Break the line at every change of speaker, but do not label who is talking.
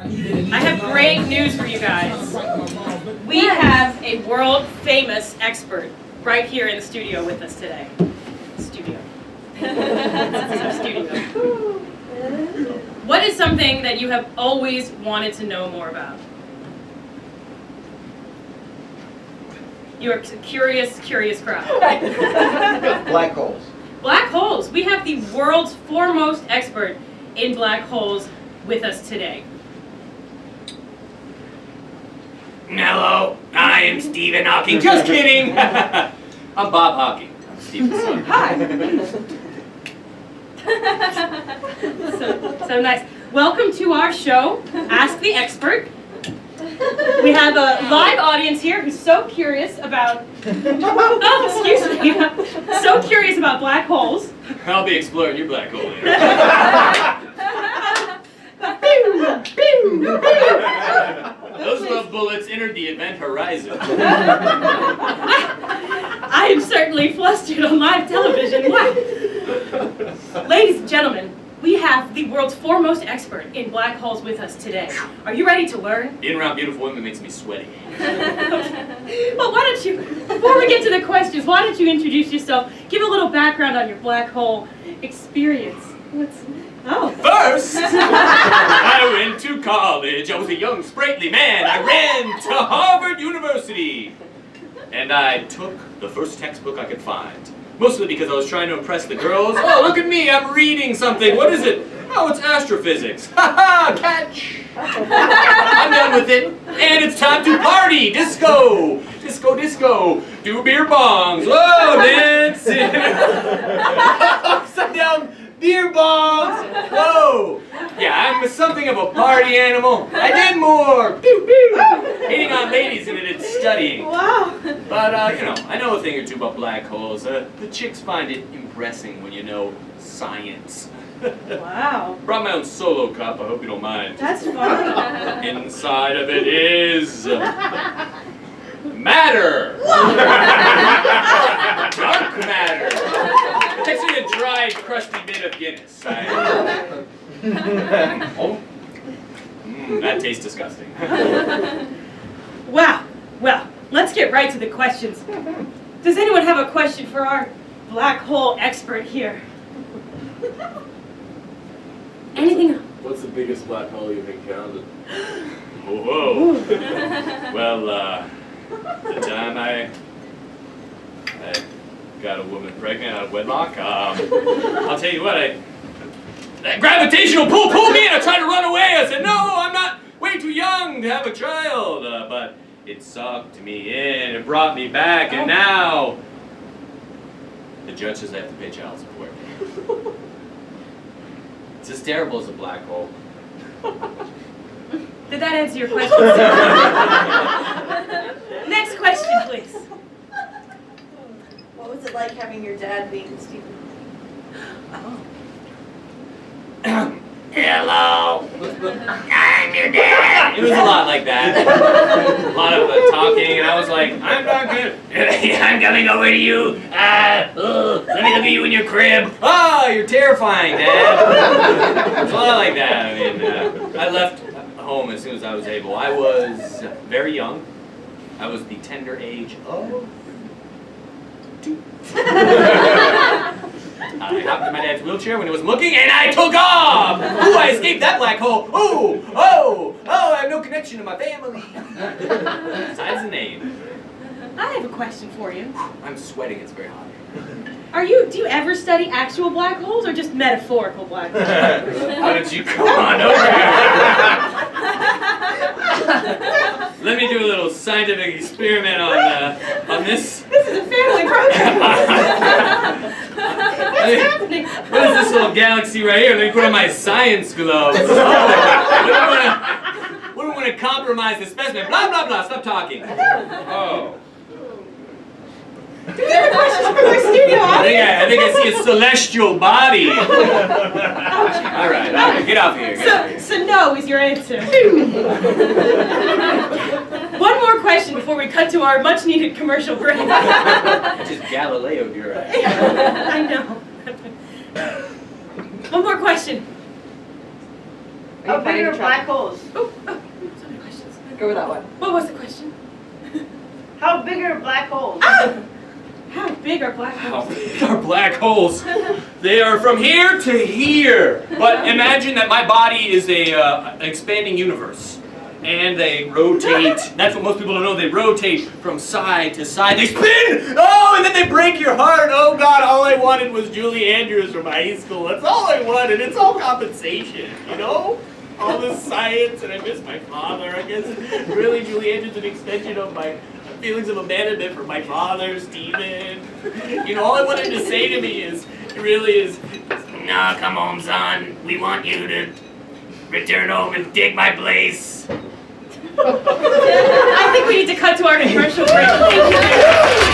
I have great news for you guys. We have a world-famous expert right here in the studio with us today. Studio. This is our studio. What is something that you have always wanted to know more about? You're a curious crowd.
Black holes.
Black holes. We have the world's foremost expert in black holes with us today.
Hello, I am Stephen Hawking. Just kidding! I'm Bob Hawking. I'm Stephen's son.
Hi. so nice. Welcome to our show, Ask the Expert. We have a live audience here who's so curious about, so curious about black holes.
I'll be exploring your black hole later. Those love bullets entered the event horizon.
I am certainly flustered on live television. Wow. Ladies and gentlemen, we have the world's foremost expert in black holes with us today. Are you ready to learn?
Being around beautiful women makes me sweaty.
Well, why don't you, before we get to the questions, why don't you introduce yourself, give a little background on your black hole experience. First,
I went to college. I was a young, sprightly man. I ran to Harvard University. And I took the first textbook I could find. Mostly because I was trying to impress the girls. Oh, look at me, I'm reading something. What is it? Oh, it's astrophysics. Ha ha, catch. I'm done with it. And it's time to party. Disco. Disco, disco. Do beer bongs. Whoa, dance. Upside down beer bongs. Whoa. Yeah, I'm something of a party animal. I did more. Pew, pew. Hitting on ladies and it's studying.
wow.
But, you know, I know a thing or two about black holes. The chicks find it impressing when you know science.
Wow.
Brought my own solo cup, I hope you don't mind.
That's fun.
Inside of it is matter. Dark matter. It's actually a dried, crusty bit of Guinness. That tastes disgusting.
Wow. Well, let's get right to the questions. Does anyone have a question for our black hole expert here? Anything?
What's the biggest black hole you've encountered?
Whoa. Well, the time I got a woman pregnant out of wedlock, I'll tell you what, that gravitational pull pulled me and I tried to run away. I said, no, I'm not way too young to have a child. But it sucked me in, it brought me back, and now the judge says I have to pay child support. It's as terrible as a black hole.
Did that answer your question? Next question, please.
What was it like having your dad being Stephen?
Oh.
Hello, I'm your dad. It was a lot like that. A lot of talking, and I was like, I'm not good. I'm coming over to you. Let me look at you in your crib. Oh, you're terrifying, Dad. It's a lot like that. I mean, I left home as soon as I was able. I was very young. I was the tender age of 2. I hopped in my dad's wheelchair when he wasn't looking, and I took off! Ooh, I escaped that black hole! Ooh! Oh! Oh, I have no connection to my family! Besides the name.
I have a question for you.
I'm sweating, it's very hot.
Do you ever study actual black holes or just metaphorical black holes?
Why don't you come on over here? Let me do a little scientific experiment on this.
This is a family program. What's happening?
What is this little galaxy right here? Let me put on my science gloves. Wouldn't want to compromise the specimen. Blah, blah, blah. Stop talking. Oh.
Do we have a question from our studio audience?
I think I see a celestial body. All right, get off here.
So no is your answer. One more question before we cut to our much-needed commercial break.
That's just Galileo of your eye.
I know. One more question.
Are you bigger black holes?
Oh.
Go with that one.
What was the question?
How big are black holes?
How big are black
How
holes?
big are black holes? They are from here to here. But imagine that my body is an expanding universe. And they rotate. That's what most people don't know. They rotate from side to side. They spin! Oh, and then they break your heart. Oh, God, all I wanted was Julie Andrews from high school. That's all I wanted. It's all compensation, you know? All this science, and I miss my father. I guess really Julie Andrews is an extension of my feelings of abandonment for my father, Steven. You know, all I wanted to say to me is, nah, come home, son. We want you to return home and dig my place.
I think we need to cut to our commercial break. Thank you.